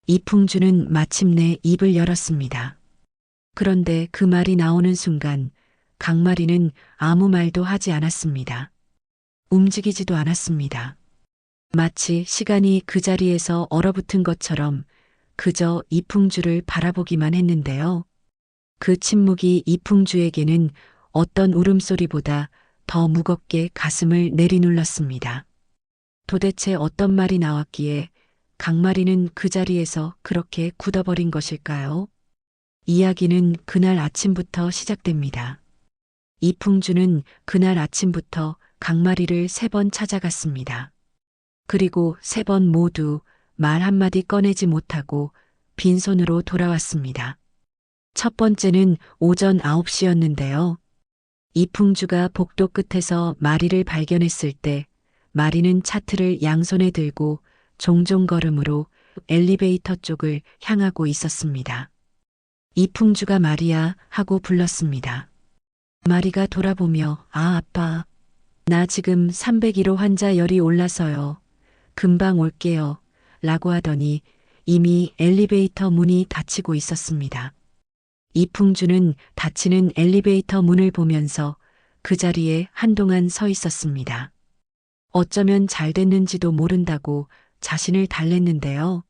이풍주는 마침내 입을 열었습니다. 그런데 그 말이 나오는 순간 강마리는 아무 말도 하지 않았습니다. 움직이지도 않았습니다. 마치 시간이 그 자리에서 얼어붙은 것처럼 그저 이풍주를 바라보기만 했는데요. 그 침묵이 이풍주에게는 어떤 울음소리보다 더 무겁게 가슴을 내리눌렀습니다. 도대체 어떤 말이 나왔기에 강마리는 그 자리에서 그렇게 굳어버린 것일까요? 이야기는 그날 아침부터 시작됩니다. 이풍주는 그날 아침부터 강마리를 3번 찾아갔습니다. 그리고 3번 모두 말 한마디 꺼내지 못하고 빈손으로 돌아왔습니다. 첫 번째는 오전 9시였는데요. 이풍주가 복도 끝에서 마리를 발견했을 때 마리는 차트를 양손에 들고 종종 걸음으로 엘리베이터 쪽을 향하고 있었습니다. 이풍주가 마리야 하고 불렀습니다. 마리가 돌아보며 아빠, 나 지금 301호 환자 열이 올라서요. 금방 올게요. 라고 하더니 이미 엘리베이터 문이 닫히고 있었습니다. 이풍주는 닫히는 엘리베이터 문을 보면서 그 자리에 한동안 서 있었습니다. 어쩌면 잘 됐는지도 모른다고 자신을 달랬는데요.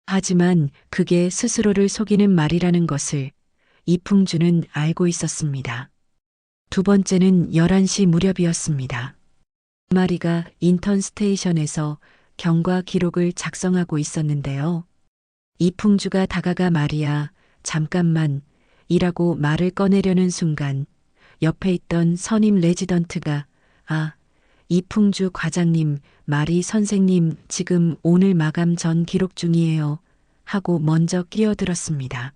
하지만 그게 스스로를 속이는 말이라는 것을 이풍주는 알고 있었습니다. 두 번째는 11시 무렵이었습니다. 마리가 인턴 스테이션에서 경과 기록을 작성하고 있었는데요. 이풍주가 다가가 마리야, 잠깐만, 이라고 말을 꺼내려는 순간 옆에 있던 선임 레지던트가 이풍주 과장님, 마리 선생님 지금 오늘 마감 전 기록 중이에요. 하고 먼저 끼어들었습니다.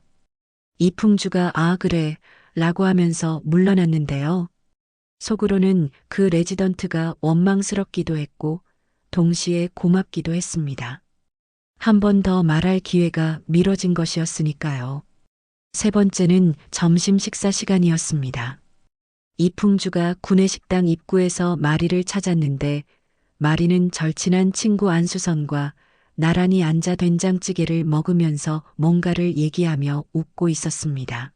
이풍주가 그래 라고 하면서 물러났는데요. 속으로는 그 레지던트가 원망스럽기도 했고 동시에 고맙기도 했습니다. 한 번 더 말할 기회가 미뤄진 것이었으니까요. 세 번째는 점심 식사 시간이었습니다. 이풍주가 구내식당 입구에서 마리를 찾았는데 마리는 절친한 친구 안수선과 나란히 앉아 된장찌개를 먹으면서 뭔가를 얘기하며 웃고 있었습니다.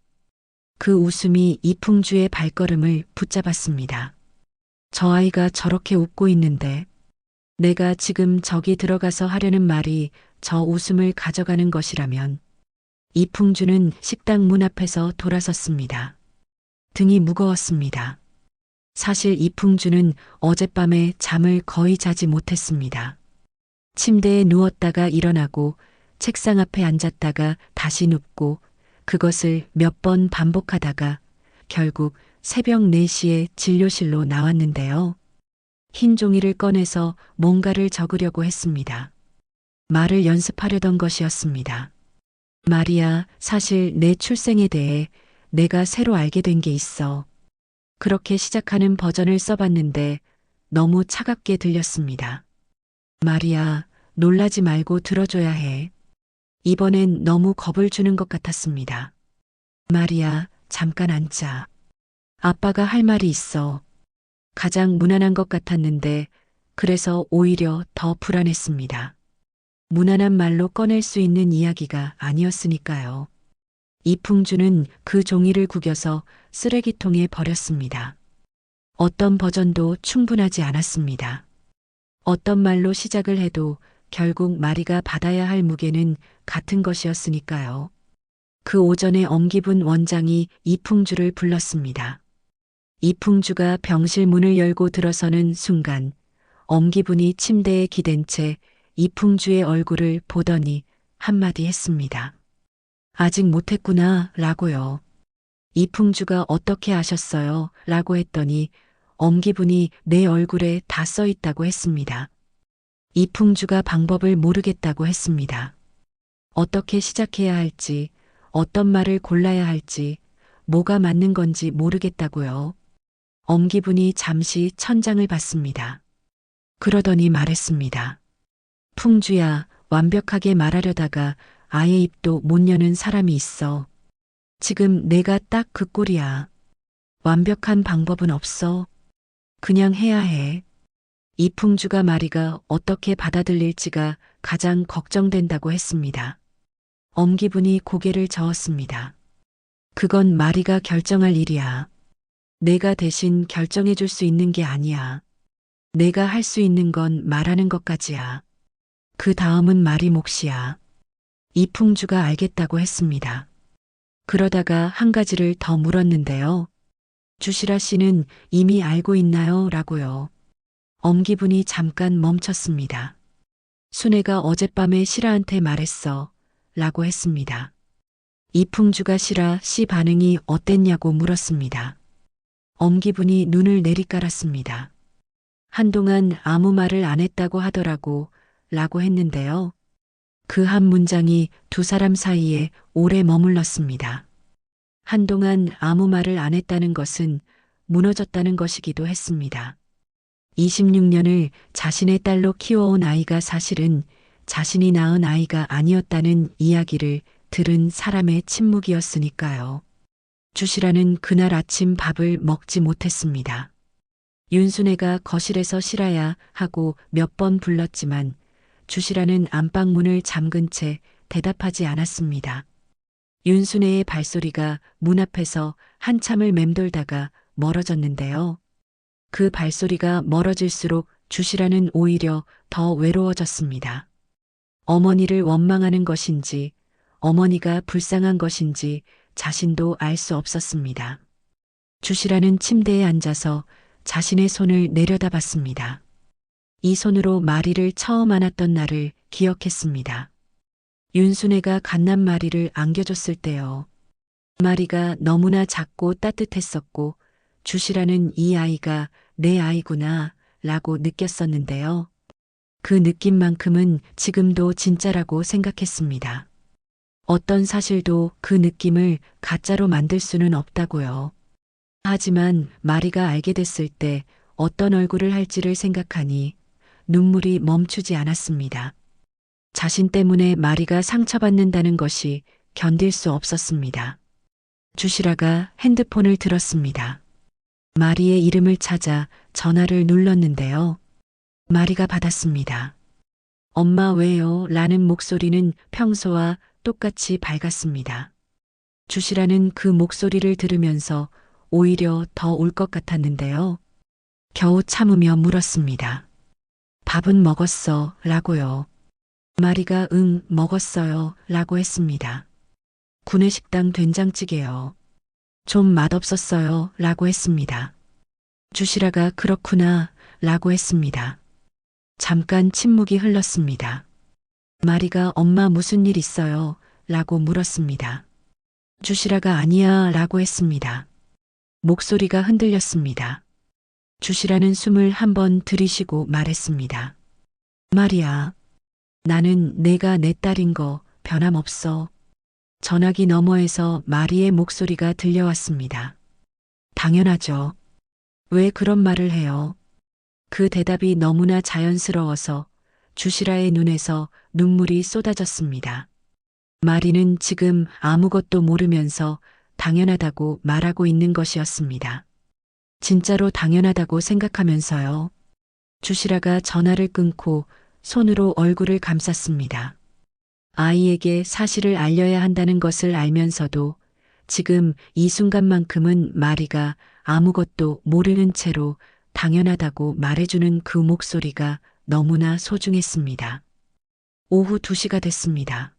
그 웃음이 이풍주의 발걸음을 붙잡았습니다. 저 아이가 저렇게 웃고 있는데 내가 지금 저기 들어가서 하려는 말이 저 웃음을 가져가는 것이라면 이풍주는 식당 문 앞에서 돌아섰습니다. 등이 무거웠습니다. 사실 이풍주는 어젯밤에 잠을 거의 자지 못했습니다. 침대에 누웠다가 일어나고 책상 앞에 앉았다가 다시 눕고 그것을 몇 번 반복하다가 결국 새벽 4시에 진료실로 나왔는데요. 흰 종이를 꺼내서 뭔가를 적으려고 했습니다. 말을 연습하려던 것이었습니다. 마리야, 사실 내 출생에 대해 내가 새로 알게 된 게 있어. 그렇게 시작하는 버전을 써봤는데 너무 차갑게 들렸습니다. 마리야, 놀라지 말고 들어줘야 해. 이번엔 너무 겁을 주는 것 같았습니다. 마리야, 잠깐 앉자. 아빠가 할 말이 있어. 가장 무난한 것 같았는데 그래서 오히려 더 불안했습니다. 무난한 말로 꺼낼 수 있는 이야기가 아니었으니까요. 이풍주는 그 종이를 구겨서 쓰레기통에 버렸습니다. 어떤 버전도 충분하지 않았습니다. 어떤 말로 시작을 해도 결국 마리가 받아야 할 무게는 같은 것이었으니까요. 그 오전에 엄기분 원장이 이풍주를 불렀습니다. 이풍주가 병실 문을 열고 들어서는 순간 엄기분이 침대에 기댄 채 이풍주의 얼굴을 보더니 한마디 했습니다. 아직 못했구나 라고요. 이풍주가 어떻게 아셨어요? 라고 했더니 엄기분이 내 얼굴에 다 써 있다고 했습니다. 이풍주가 방법을 모르겠다고 했습니다. 어떻게 시작해야 할지, 어떤 말을 골라야 할지, 뭐가 맞는 건지 모르겠다고요. 엄기분이 잠시 천장을 봤습니다. 그러더니 말했습니다. 풍주야, 완벽하게 말하려다가 아예 입도 못 여는 사람이 있어. 지금 내가 딱 그 꼴이야. 완벽한 방법은 없어. 그냥 해야 해. 이풍주가 마리가 어떻게 받아들일지가 가장 걱정된다고 했습니다. 엄기분이 고개를 저었습니다. 그건 마리가 결정할 일이야. 내가 대신 결정해 줄 수 있는 게 아니야. 내가 할 수 있는 건 말하는 것까지야. 그 다음은 마리 몫이야. 이풍주가 알겠다고 했습니다. 그러다가 한 가지를 더 물었는데요. 주시라 씨는 이미 알고 있나요? 라고요. 엄기분이 잠깐 멈췄습니다. 순애가 어젯밤에 시라한테 말했어. 라고 했습니다. 이풍주가 시라 씨 반응이 어땠냐고 물었습니다. 엄기분이 눈을 내리깔았습니다. 한동안 아무 말을 안 했다고 하더라고. 라고 했는데요. 그 한 문장이 두 사람 사이에 오래 머물렀습니다. 한동안 아무 말을 안 했다는 것은 무너졌다는 것이기도 했습니다. 26년을 자신의 딸로 키워온 아이가 사실은 자신이 낳은 아이가 아니었다는 이야기를 들은 사람의 침묵이었으니까요. 주시라는 그날 아침 밥을 먹지 못했습니다. 윤순애가 거실에서 쉬라야 하고 몇 번 불렀지만 주시라는 안방문을 잠근 채 대답하지 않았습니다. 윤순애의 발소리가 문 앞에서 한참을 맴돌다가 멀어졌는데요. 그 발소리가 멀어질수록 주시라는 오히려 더 외로워졌습니다. 어머니를 원망하는 것인지 어머니가 불쌍한 것인지 자신도 알 수 없었습니다. 주시라는 침대에 앉아서 자신의 손을 내려다봤습니다. 이 손으로 마리를 처음 안았던 날을 기억했습니다. 윤순애가 갓난 마리를 안겨줬을 때요. 마리가 너무나 작고 따뜻했었고 주시라는 이 아이가 내 아이구나 라고 느꼈었는데요. 그 느낌만큼은 지금도 진짜라고 생각했습니다. 어떤 사실도 그 느낌을 가짜로 만들 수는 없다고요. 하지만 마리가 알게 됐을 때 어떤 얼굴을 할지를 생각하니 눈물이 멈추지 않았습니다. 자신 때문에 마리가 상처받는다는 것이 견딜 수 없었습니다. 주시라가 핸드폰을 들었습니다. 마리의 이름을 찾아 전화를 눌렀는데요. 마리가 받았습니다. 엄마 왜요? 라는 목소리는 평소와 똑같이 밝았습니다. 주시라는 그 목소리를 들으면서 오히려 더 울 것 같았는데요. 겨우 참으며 물었습니다. 밥은 먹었어? 라고요. 마리가 응, 먹었어요. 라고 했습니다. 구내식당 된장찌개요. 좀 맛없었어요. 라고 했습니다. 주시라가 그렇구나. 라고 했습니다. 잠깐 침묵이 흘렀습니다. 마리가 엄마 무슨 일 있어요? 라고 물었습니다. 주시라가 아니야. 라고 했습니다. 목소리가 흔들렸습니다. 주시라는 숨을 한번 들이쉬고 말했습니다. 마리야, 나는 내가 내 딸인 거 변함없어. 전화기 너머에서 마리의 목소리가 들려왔습니다. 당연하죠. 왜 그런 말을 해요? 그 대답이 너무나 자연스러워서 주시라의 눈에서 눈물이 쏟아졌습니다. 마리는 지금 아무것도 모르면서 당연하다고 말하고 있는 것이었습니다. 진짜로 당연하다고 생각하면서요. 주시라가 전화를 끊고 손으로 얼굴을 감쌌습니다. 아이에게 사실을 알려야 한다는 것을 알면서도 지금 이 순간만큼은 마리가 아무것도 모르는 채로 당연하다고 말해주는 그 목소리가 너무나 소중했습니다. 오후 2시가 됐습니다.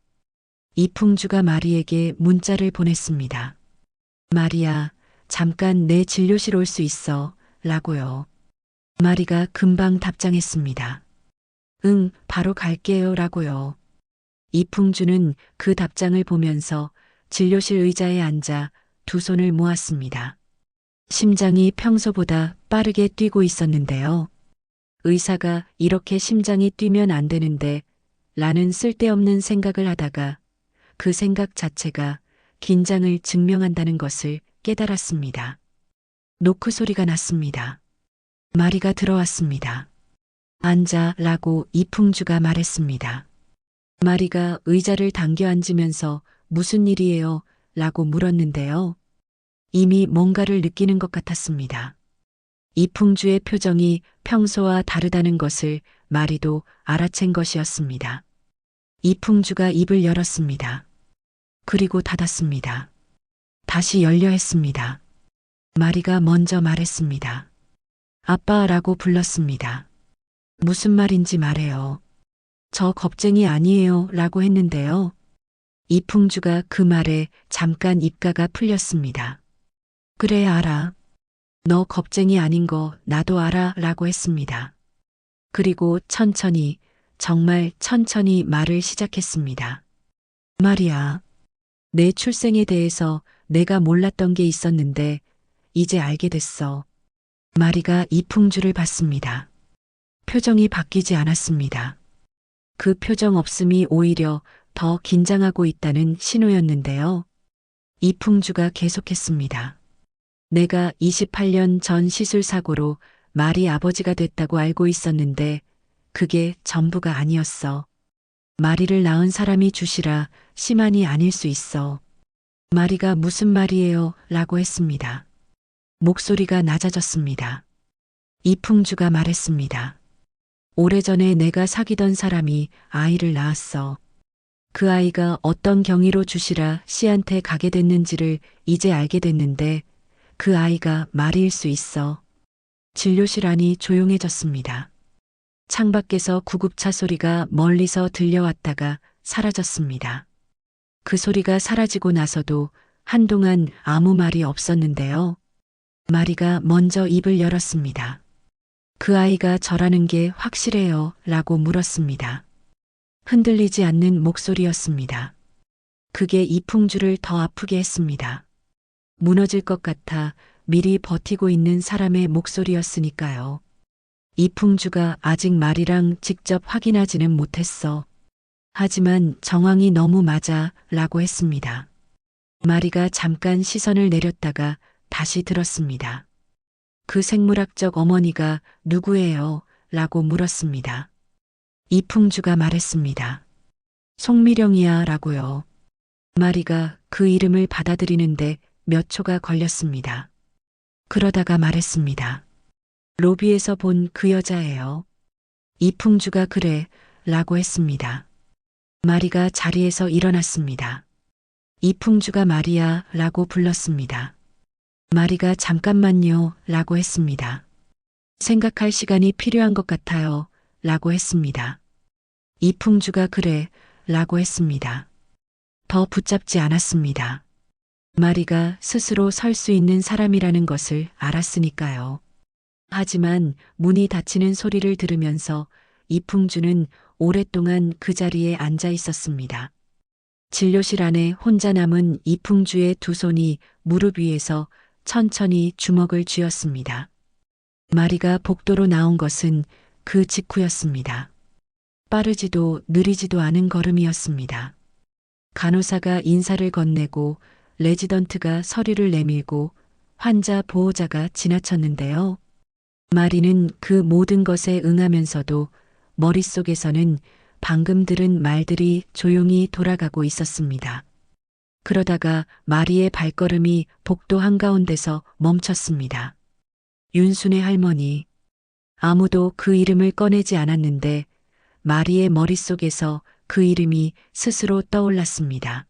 이풍주가 마리에게 문자를 보냈습니다. 마리야, 잠깐 내 진료실 올 수 있어. 라고요. 마리가 금방 답장했습니다. 응, 바로 갈게요. 라고요. 이풍주는 그 답장을 보면서 진료실 의자에 앉아 두 손을 모았습니다. 심장이 평소보다 빠르게 뛰고 있었는데요. 의사가 이렇게 심장이 뛰면 안 되는데 라는 쓸데없는 생각을 하다가 그 생각 자체가 긴장을 증명한다는 것을 깨달았습니다. 노크 소리가 났습니다. 마리가 들어왔습니다. 앉아 라고 이풍주가 말했습니다. 마리가 의자를 당겨 앉으면서 무슨 일이에요? 라고 물었는데요. 이미 뭔가를 느끼는 것 같았습니다. 이풍주의 표정이 평소와 다르다는 것을 마리도 알아챈 것이었습니다. 이풍주가 입을 열었습니다. 그리고 닫았습니다. 다시 열려 했습니다. 마리가 먼저 말했습니다. 아빠라고 불렀습니다. 무슨 말인지 말해요. 저 겁쟁이 아니에요 라고 했는데요. 이풍주가 그 말에 잠깐 입가가 풀렸습니다. 그래 알아. 너 겁쟁이 아닌 거 나도 알아 라고 했습니다. 그리고 천천히, 정말 천천히 말을 시작했습니다. 말이야. 내 출생에 대해서 내가 몰랐던 게 있었는데 이제 알게 됐어. 마리가 이풍주를 봤습니다. 표정이 바뀌지 않았습니다. 그 표정 없음이 오히려 더 긴장하고 있다는 신호였는데요. 이풍주가 계속했습니다. 내가 28년 전 시술 사고로 마리 아버지가 됐다고 알고 있었는데 그게 전부가 아니었어. 마리를 낳은 사람이 주시라 심한이 아닐 수 있어. 마리가 무슨 말이에요? 라고 했습니다. 목소리가 낮아졌습니다. 이풍주가 말했습니다. 오래전에 내가 사귀던 사람이 아이를 낳았어. 그 아이가 어떤 경위로 주시라 씨한테 가게 됐는지를 이제 알게 됐는데 그 아이가 마리일 수 있어. 진료실 안이 조용해졌습니다. 창밖에서 구급차 소리가 멀리서 들려왔다가 사라졌습니다. 그 소리가 사라지고 나서도 한동안 아무 말이 없었는데요. 마리가 먼저 입을 열었습니다. 그 아이가 저라는 게 확실해요? 라고 물었습니다. 흔들리지 않는 목소리였습니다. 그게 이풍주를 더 아프게 했습니다. 무너질 것 같아 미리 버티고 있는 사람의 목소리였으니까요. 이풍주가 아직 마리랑 직접 확인하지는 못했어. 하지만 정황이 너무 맞아 라고 했습니다. 마리가 잠깐 시선을 내렸다가 다시 들었습니다. 그 생물학적 어머니가 누구예요? 라고 물었습니다. 이풍주가 말했습니다. 송미령이야 라고요. 마리가 그 이름을 받아들이는데 몇 초가 걸렸습니다. 그러다가 말했습니다. 로비에서 본 그 여자예요. 이풍주가 그래 라고 했습니다. 마리가 자리에서 일어났습니다. 이풍주가 마리야 라고 불렀습니다. 마리가 잠깐만요 라고 했습니다. 생각할 시간이 필요한 것 같아요 라고 했습니다. 이풍주가 그래 라고 했습니다. 더 붙잡지 않았습니다. 마리가 스스로 설 수 있는 사람이라는 것을 알았으니까요. 하지만 문이 닫히는 소리를 들으면서 이풍주는 오랫동안 그 자리에 앉아 있었습니다. 진료실 안에 혼자 남은 이풍주의 두 손이 무릎 위에서 천천히 주먹을 쥐었습니다. 마리가 복도로 나온 것은 그 직후였습니다. 빠르지도 느리지도 않은 걸음이었습니다. 간호사가 인사를 건네고 레지던트가 서류를 내밀고 환자 보호자가 지나쳤는데요. 마리는 그 모든 것에 응하면서도 머릿속에서는 방금 들은 말들이 조용히 돌아가고 있었습니다. 그러다가 마리의 발걸음이 복도 한가운데서 멈췄습니다. 윤순의 할머니. 아무도 그 이름을 꺼내지 않았는데 마리의 머릿속에서 그 이름이 스스로 떠올랐습니다.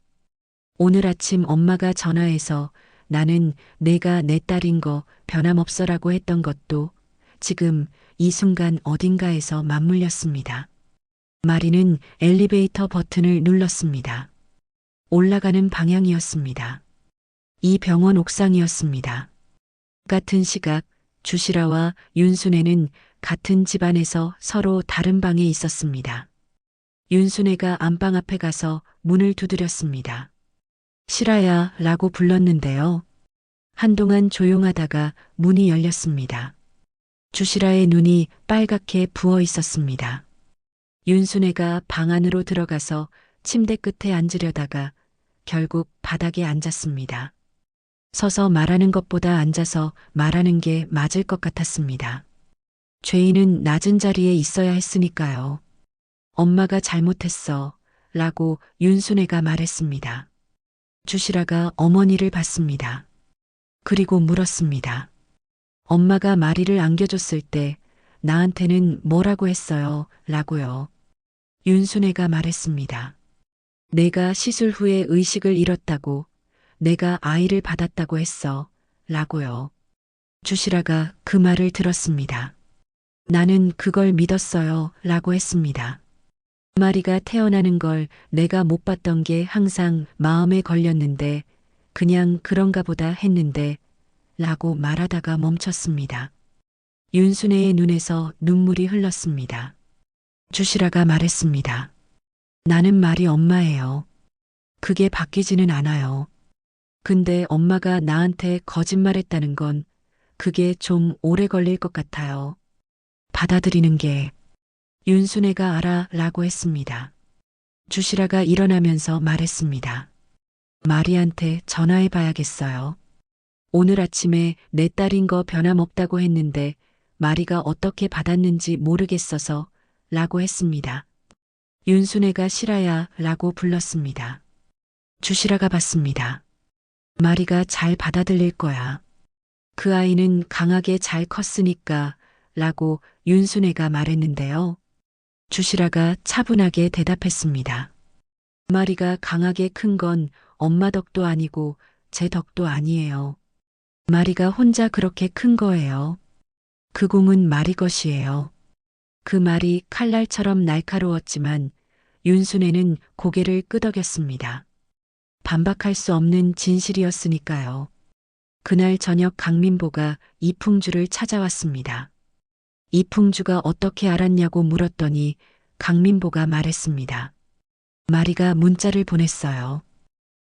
오늘 아침 엄마가 전화해서 나는 내가 내 딸인 거 변함없어라고 했던 것도 지금 이 순간 어딘가에서 맞물렸습니다. 마리는 엘리베이터 버튼을 눌렀습니다. 올라가는 방향이었습니다. 이 병원 옥상이었습니다. 같은 시각 주시라와 윤순애는 같은 집안에서 서로 다른 방에 있었습니다. 윤순애가 안방 앞에 가서 문을 두드렸습니다. 실아야 라고 불렀는데요. 한동안 조용하다가 문이 열렸습니다. 주시라의 눈이 빨갛게 부어 있었습니다. 윤순애가 방 안으로 들어가서 침대 끝에 앉으려다가 결국 바닥에 앉았습니다. 서서 말하는 것보다 앉아서 말하는 게 맞을 것 같았습니다. 죄인은 낮은 자리에 있어야 했으니까요. 엄마가 잘못했어 라고 윤순애가 말했습니다. 주시라가 어머니를 봤습니다. 그리고 물었습니다. 엄마가 마리를 안겨줬을 때 나한테는 뭐라고 했어요? 라고요. 윤순애가 말했습니다. 내가 시술 후에 의식을 잃었다고, 내가 아이를 받았다고 했어. 라고요. 주시라가 그 말을 들었습니다. 나는 그걸 믿었어요. 라고 했습니다. 마리가 태어나는 걸 내가 못 봤던 게 항상 마음에 걸렸는데 그냥 그런가 보다 했는데 라고 말하다가 멈췄습니다. 윤순애의 눈에서 눈물이 흘렀습니다. 주시라가 말했습니다. 나는 말이 엄마예요. 그게 바뀌지는 않아요. 근데 엄마가 나한테 거짓말했다는 건 그게 좀 오래 걸릴 것 같아요. 받아들이는 게 윤순애가 알아 라고 했습니다. 주시라가 일어나면서 말했습니다. 마리한테 전화해 봐야겠어요. 오늘 아침에 내 딸인 거 변함없다고 했는데 마리가 어떻게 받았는지 모르겠어서 라고 했습니다. 윤순애가 실아야 라고 불렀습니다. 주시라가 받습니다. 마리가 잘 받아들일 거야. 그 아이는 강하게 잘 컸으니까 라고 윤순애가 말했는데요. 주시라가 차분하게 대답했습니다. 마리가 강하게 큰 건 엄마 덕도 아니고 제 덕도 아니에요. 마리가 혼자 그렇게 큰 거예요. 그 공은 마리 것이에요. 그 말이 칼날처럼 날카로웠지만 윤순애는 고개를 끄덕였습니다. 반박할 수 없는 진실이었으니까요. 그날 저녁 강민보가 이풍주를 찾아왔습니다. 이풍주가 어떻게 알았냐고 물었더니 강민보가 말했습니다. 마리가 문자를 보냈어요.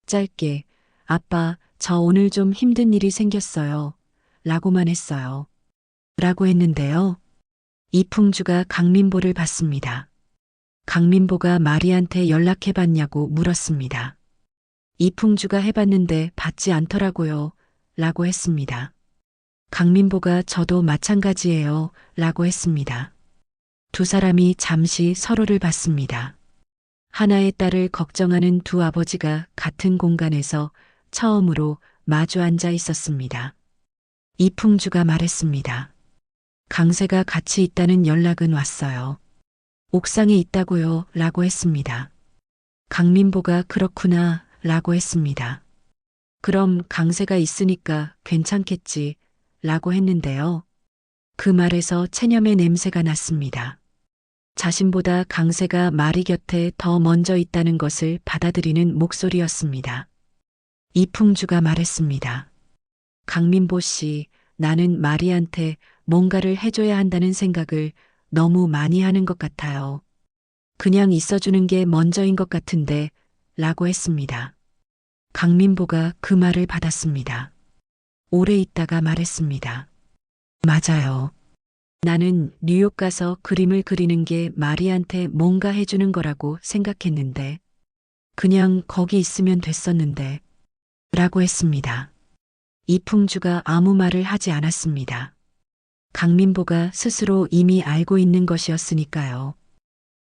짧게, 아빠, 저 오늘 좀 힘든 일이 생겼어요. 라고만 했어요. 라고 했는데요. 이풍주가 강민보를 봤습니다. 강민보가 마리한테 연락해봤냐고 물었습니다. 이풍주가 해봤는데 받지 않더라고요. 라고 했습니다. 강민보가 저도 마찬가지예요. 라고 했습니다. 두 사람이 잠시 서로를 봤습니다. 하나의 딸을 걱정하는 두 아버지가 같은 공간에서 처음으로 마주 앉아 있었습니다. 이풍주가 말했습니다. 강세가 같이 있다는 연락은 왔어요. 옥상에 있다고요. 라고 했습니다. 강민보가 그렇구나. 라고 했습니다. 그럼 강세가 있으니까 괜찮겠지. 라고 했는데요. 그 말에서 체념의 냄새가 났습니다. 자신보다 강세가 마리 곁에 더 먼저 있다는 것을 받아들이는 목소리였습니다. 이풍주가 말했습니다. 강민보 씨, 나는 마리한테 뭔가를 해줘야 한다는 생각을 너무 많이 하는 것 같아요. 그냥 있어주는 게 먼저인 것 같은데, 라고 했습니다. 강민보가 그 말을 받았습니다. 오래 있다가 말했습니다. 맞아요. 나는 뉴욕 가서 그림을 그리는 게 마리한테 뭔가 해주는 거라고 생각했는데, 그냥 거기 있으면 됐었는데, 라고 했습니다. 이풍주가 아무 말을 하지 않았습니다. 강민보가 스스로 이미 알고 있는 것이었으니까요.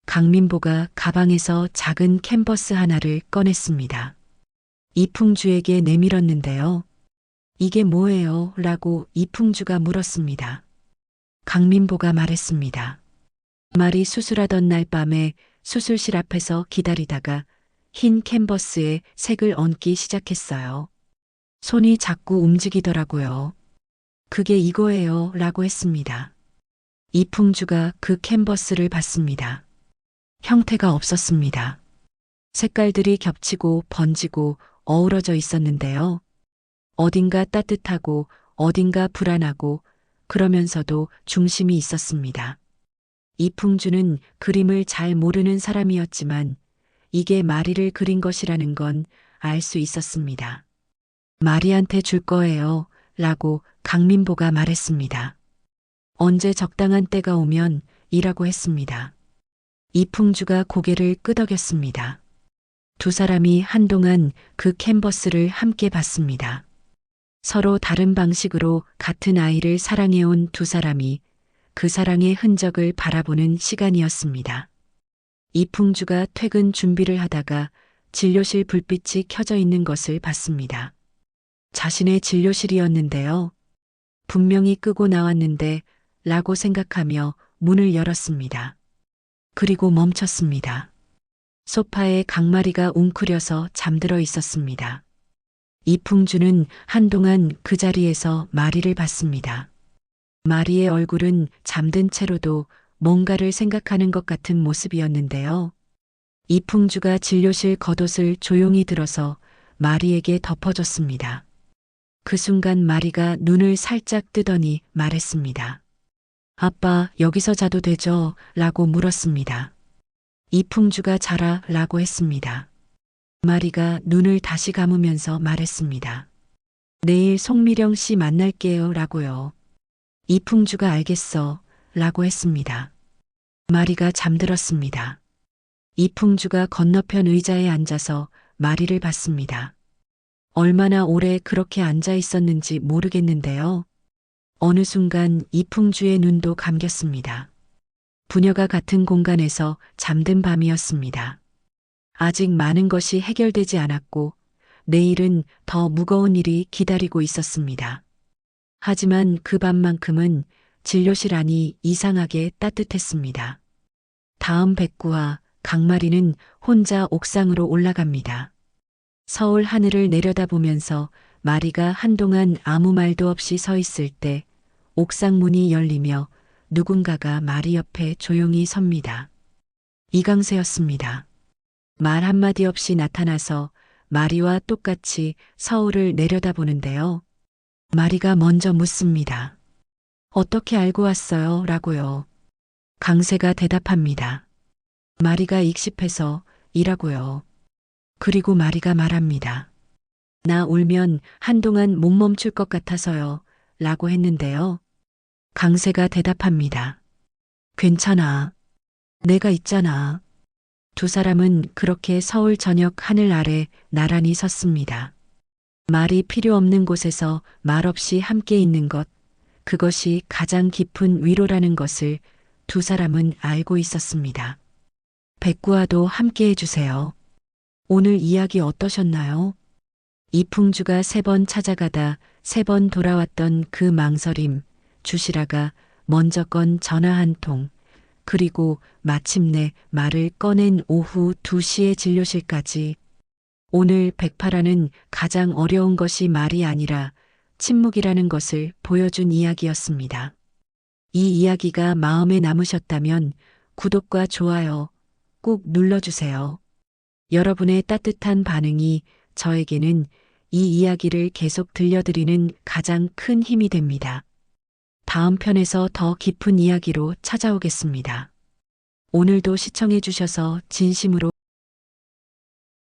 강민보가 가방에서 작은 캔버스 하나를 꺼냈습니다. 이풍주에게 내밀었는데요. 이게 뭐예요? 라고 이풍주가 물었습니다. 강민보가 말했습니다. 말이 수술하던 날 밤에 수술실 앞에서 기다리다가 흰 캔버스에 색을 얹기 시작했어요. 손이 자꾸 움직이더라고요. 그게 이거예요. 라고 했습니다. 이풍주가 그 캔버스를 봤습니다. 형태가 없었습니다. 색깔들이 겹치고 번지고 어우러져 있었는데요. 어딘가 따뜻하고 어딘가 불안하고 그러면서도 중심이 있었습니다. 이풍주는 그림을 잘 모르는 사람이었지만 이게 마리를 그린 것이라는 건 알 수 있었습니다. 마리한테 줄 거예요. 라고 강민보가 말했습니다. 언제 적당한 때가 오면 이라고 했습니다. 이풍주가 고개를 끄덕였습니다. 두 사람이 한동안 그 캔버스를 함께 봤습니다. 서로 다른 방식으로 같은 아이를 사랑해온 두 사람이 그 사랑의 흔적을 바라보는 시간이었습니다. 이풍주가 퇴근 준비를 하다가 진료실 불빛이 켜져 있는 것을 봤습니다. 자신의 진료실이었는데요. 분명히 끄고 나왔는데 라고 생각하며 문을 열었습니다. 그리고 멈췄습니다. 소파에 강마리가 웅크려서 잠들어 있었습니다. 이풍주는 한동안 그 자리에서 마리를 봤습니다. 마리의 얼굴은 잠든 채로도 뭔가를 생각하는 것 같은 모습이었는데요. 이풍주가 진료실 겉옷을 조용히 들어서 마리에게 덮어줬습니다. 그 순간 마리가 눈을 살짝 뜨더니 말했습니다. 아빠, 여기서 자도 되죠? 라고 물었습니다. 이풍주가 자라 라고 했습니다. 마리가 눈을 다시 감으면서 말했습니다. 내일 송미령 씨 만날게요 라고요. 이풍주가 알겠어 라고 했습니다. 마리가 잠들었습니다. 이풍주가 건너편 의자에 앉아서 마리를 봤습니다. 얼마나 오래 그렇게 앉아 있었는지 모르겠는데요. 어느 순간 이풍주의 눈도 감겼습니다. 부녀가 같은 공간에서 잠든 밤이었습니다. 아직 많은 것이 해결되지 않았고 내일은 더 무거운 일이 기다리고 있었습니다. 하지만 그 밤만큼은 진료실 안이 이상하게 따뜻했습니다. 다음 백구와 강마리는 혼자 옥상으로 올라갑니다. 서울 하늘을 내려다보면서 마리가 한동안 아무 말도 없이 서 있을 때 옥상 문이 열리며 누군가가 마리 옆에 조용히 섭니다. 이강세였습니다. 말 한마디 없이 나타나서 마리와 똑같이 서울을 내려다보는데요. 마리가 먼저 묻습니다. 어떻게 알고 왔어요? 라고요. 강세가 대답합니다. 마리가 익십해서 이라고요. 그리고 마리가 말합니다. 나 울면 한동안 못 멈출 것 같아서요. 라고 했는데요. 강세가 대답합니다. 괜찮아. 내가 있잖아. 두 사람은 그렇게 서울 저녁 하늘 아래 나란히 섰습니다. 말이 필요 없는 곳에서 말없이 함께 있는 것, 그것이 가장 깊은 위로라는 것을 두 사람은 알고 있었습니다. 백구와도 함께 해주세요. 오늘 이야기 어떠셨나요? 이풍주가 3번 찾아가다 3번 돌아왔던 그 망설임, 주시라가 먼저 건 전화 한 통, 그리고 마침내 말을 꺼낸 오후 2시의 진료실까지. 오늘 백파라는 가장 어려운 것이 말이 아니라 침묵이라는 것을 보여준 이야기였습니다. 이 이야기가 마음에 남으셨다면 구독과 좋아요 꼭 눌러주세요. 여러분의 따뜻한 반응이 저에게는 이 이야기를 계속 들려드리는 가장 큰 힘이 됩니다. 다음 편에서 더 깊은 이야기로 찾아오겠습니다. 오늘도 시청해 주셔서 진심으로